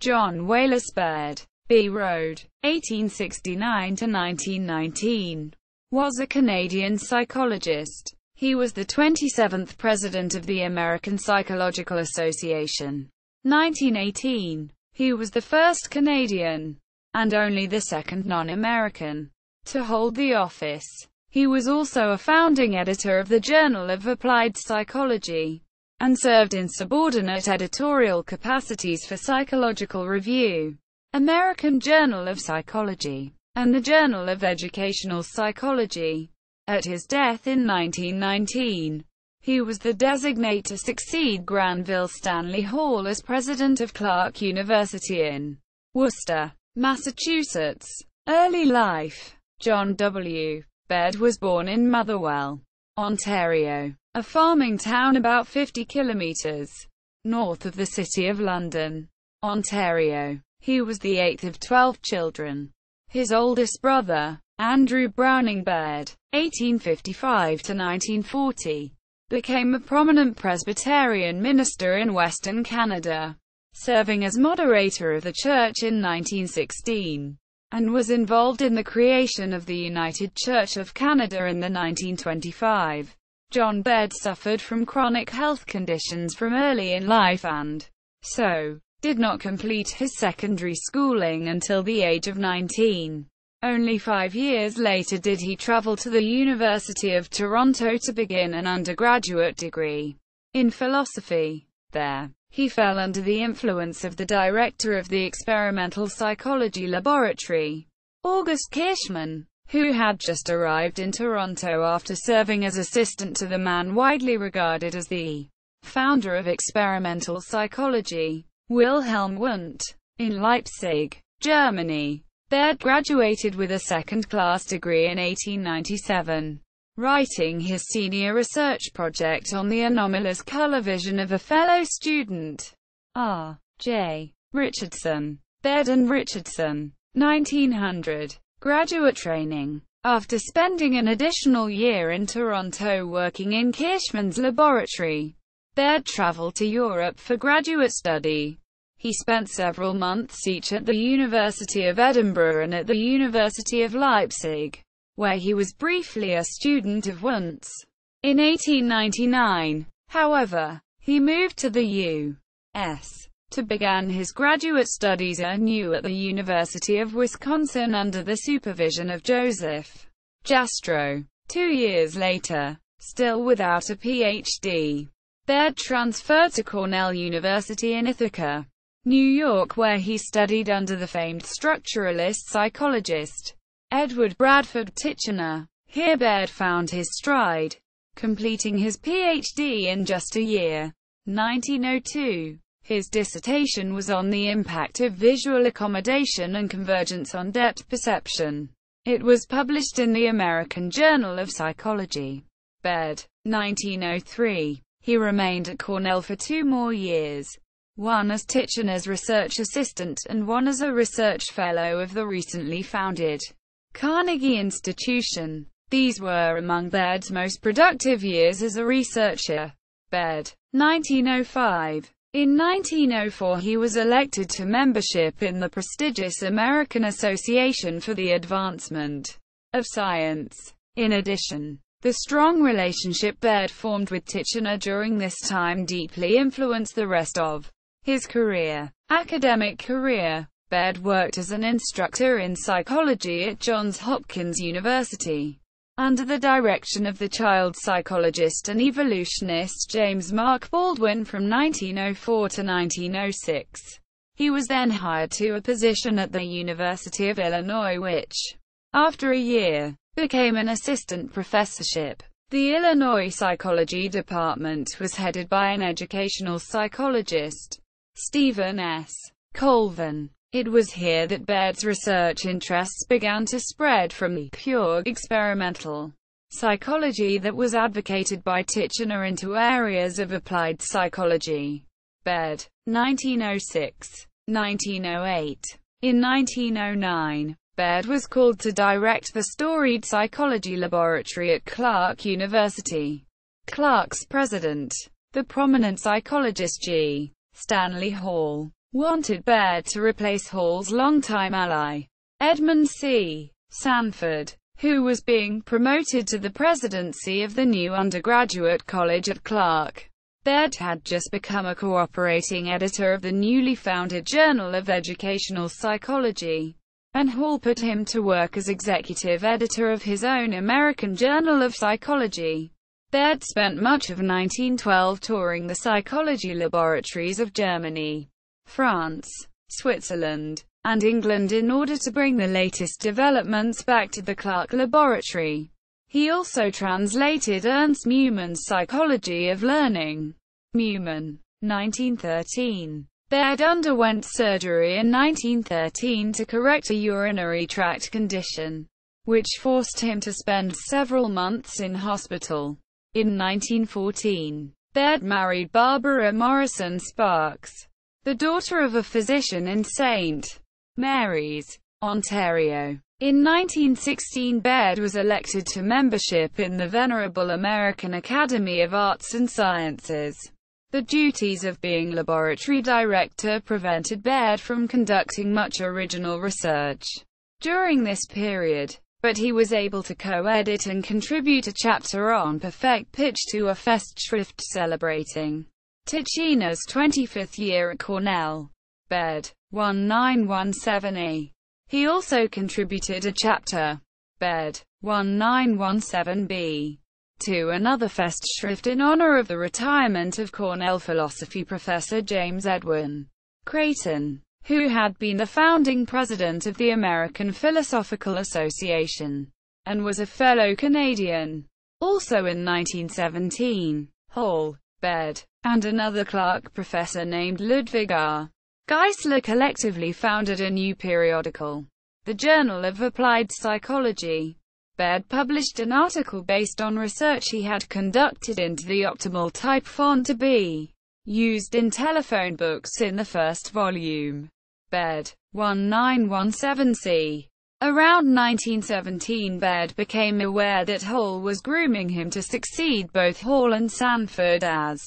John Wallace Baird, b(~rd. 1869–1919, was a Canadian psychologist. He was the 27th president of the American Psychological Association. 1918. He was the first Canadian, and only the second non-American, to hold the office. He was also a founding editor of the Journal of Applied Psychology, and served in subordinate editorial capacities for Psychological Review, American Journal of Psychology, and the Journal of Educational Psychology. At his death in 1919, he was the designate to succeed Granville Stanley Hall as president of Clark University in Worcester, Massachusetts. Early life. John W. Baird was born in Motherwell, Ontario, a farming town about 50 kilometers north of the City of London, Ontario. He was the eighth of 12 children. His oldest brother, Andrew Browning Baird, 1855–1940, became a prominent Presbyterian minister in Western Canada, serving as moderator of the church in 1916, and was involved in the creation of the United Church of Canada in the 1925. John Baird suffered from chronic health conditions from early in life and, so, did not complete his secondary schooling until the age of 19. Only 5 years later did he travel to the University of Toronto to begin an undergraduate degree in philosophy. There, he fell under the influence of the director of the experimental psychology laboratory, August Kirschman, who had just arrived in Toronto after serving as assistant to the man widely regarded as the founder of experimental psychology, Wilhelm Wundt. In Leipzig, Germany, Baird graduated with a second-class degree in 1897, writing his senior research project on the anomalous color vision of a fellow student, R. J. Richardson. Baird and Richardson, 1900. Graduate training. After spending an additional year in Toronto working in Kirschman's laboratory, Baird traveled to Europe for graduate study. He spent several months each at the University of Edinburgh and at the University of Leipzig, where he was briefly a student of Wundt's. In 1899, however, he moved to the U.S. to begin his graduate studies anew at the University of Wisconsin under the supervision of Joseph Jastrow. 2 years later, still without a Ph.D., Baird transferred to Cornell University in Ithaca, New York, where he studied under the famed structuralist psychologist Edward Bradford Titchener. Here Baird found his stride, completing his Ph.D. in just a year. 1902. His dissertation was on the impact of visual accommodation and convergence on depth perception. It was published in the American Journal of Psychology. Baird, 1903. He remained at Cornell for 2 more years, one as Titchener's research assistant and one as a research fellow of the recently founded Carnegie Institution. These were among Baird's most productive years as a researcher. Baird, 1905. In 1904 he was elected to membership in the prestigious American Association for the Advancement of Science. In addition, the strong relationship Baird formed with Titchener during this time deeply influenced the rest of his academic career. Baird worked as an instructor in psychology at Johns Hopkins University, under the direction of the child psychologist and evolutionist James Mark Baldwin from 1904 to 1906. He was then hired to a position at the University of Illinois which, after a year, became an assistant professorship. The Illinois Psychology Department was headed by an educational psychologist, Stephen S. Colvin. It was here that Baird's research interests began to spread from the pure experimental psychology that was advocated by Titchener into areas of applied psychology. Baird, 1906-1908. In 1909, Baird was called to direct the storied psychology laboratory at Clark University. Clark's president, the prominent psychologist G. Stanley Hall, wanted Baird to replace Hall's longtime ally, Edmund C. Sanford, who was being promoted to the presidency of the new undergraduate college at Clark. Baird had just become a cooperating editor of the newly founded Journal of Educational Psychology, and Hall put him to work as executive editor of his own American Journal of Psychology. Baird spent much of 1912 touring the psychology laboratories of Germany, France, Switzerland, and England in order to bring the latest developments back to the Clark laboratory. He also translated Ernst Neumann's Psychology of Learning. Neumann, 1913. Baird underwent surgery in 1913 to correct a urinary tract condition, which forced him to spend several months in hospital. In 1914, Baird married Barbara Morrison Sparks, the daughter of a physician in St. Mary's, Ontario. In 1916, Baird was elected to membership in the venerable American Academy of Arts and Sciences. The duties of being laboratory director prevented Baird from conducting much original research during this period, but he was able to co-edit and contribute a chapter on perfect pitch to a Festschrift celebrating Ticina's 25th year at Cornell. Baird, 1917a. He also contributed a chapter, Baird, 1917b, to another Festschrift in honor of the retirement of Cornell philosophy professor James Edwin Creighton, who had been the founding president of the American Philosophical Association, and was a fellow Canadian. Also in 1917, Hall, Baird, and another Clark professor named Ludwig R. Geisler collectively founded a new periodical, the Journal of Applied Psychology. Baird published an article based on research he had conducted into the optimal type font to be used in telephone books in the first volume. Baird, 1917c. Around 1917, Baird became aware that Hall was grooming him to succeed both Hall and Sanford as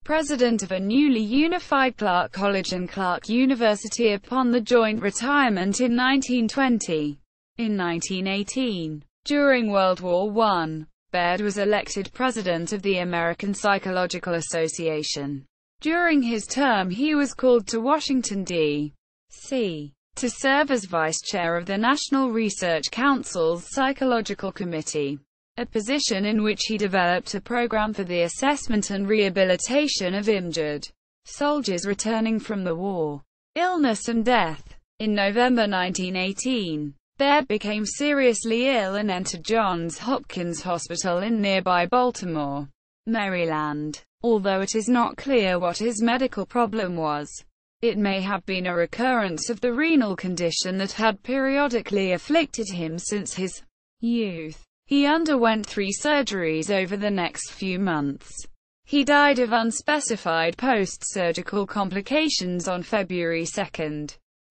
president of a newly unified Clark College and Clark University upon the joint retirement in 1920. In 1918, during World War I, Baird was elected president of the American Psychological Association. During his term he was called to Washington, D.C., to serve as vice chair of the National Research Council's Psychological Committee, a position in which he developed a program for the assessment and rehabilitation of injured soldiers returning from the war, illness and death. In November 1918, Baird became seriously ill and entered Johns Hopkins Hospital in nearby Baltimore, Maryland. Although it is not clear what his medical problem was, it may have been a recurrence of the renal condition that had periodically afflicted him since his youth. He underwent 3 surgeries over the next few months. He died of unspecified post-surgical complications on February 2,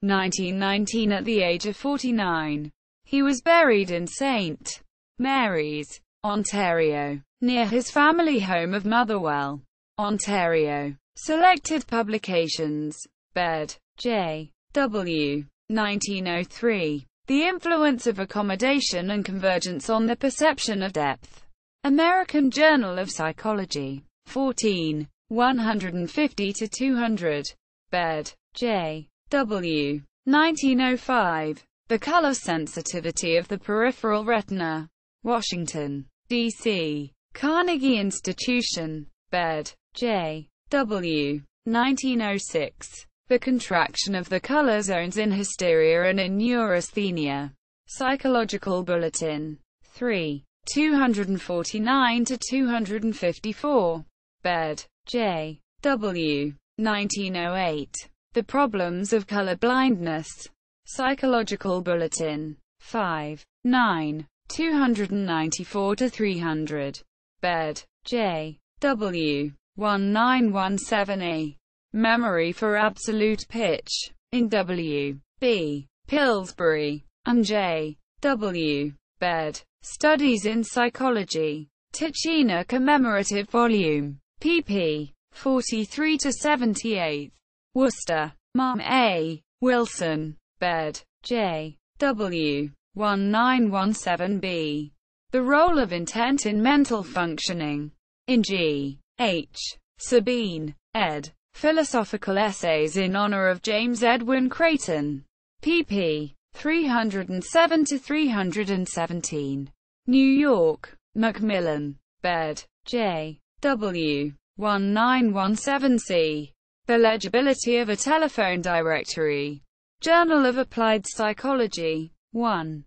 1919 at the age of 49. He was buried in St. Mary's, Ontario, near his family home of Motherwell, Ontario. Selected publications. Baird, J. W. 1903. The Influence of Accommodation and Convergence on the Perception of Depth. American Journal of Psychology. 14. 150-200. Baird, J. W. 1905. The Color Sensitivity of the Peripheral Retina. Washington, D.C. Carnegie Institution. Baird, J. W. 1906. The Contraction of the Color Zones in Hysteria and in Neurasthenia. Psychological Bulletin. 3. 249-254. Baird, J. W. 1908. The Problems of Color Blindness. Psychological Bulletin. 5. 9. 294-300. Baird, J. W. 1917a. Memory for Absolute Pitch. In W. B. Pillsbury and J. W. Baird. Studies in Psychology. Ticina Commemorative Volume. pp. 43-78. Worcester, Marm A. Wilson, Baird, J. W. 1917b. The Role of Intent in Mental Functioning. In G. H. Sabine, ed. Philosophical Essays in Honor of James Edwin Creighton. pp. 307-317. New York, Macmillan, Baird, J. W. 1917c. The Legibility of a Telephone Directory. Journal of Applied Psychology. 1.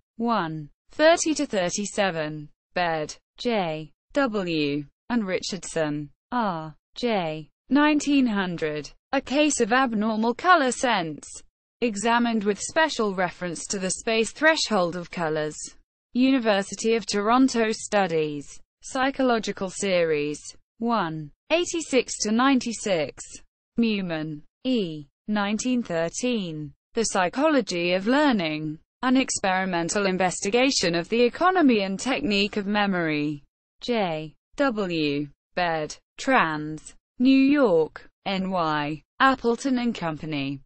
30-37. Baird, J. W. and Richardson, R. J. 1900. A Case of Abnormal Color Sense. Examined with special reference to the space threshold of colors. University of Toronto Studies. Psychological Series. 1. 86-96. Newman, E. 1913. The Psychology of Learning. An Experimental Investigation of the Economy and Technique of Memory. J. W. Baird, Trans. New York, N.Y. Appleton and Company.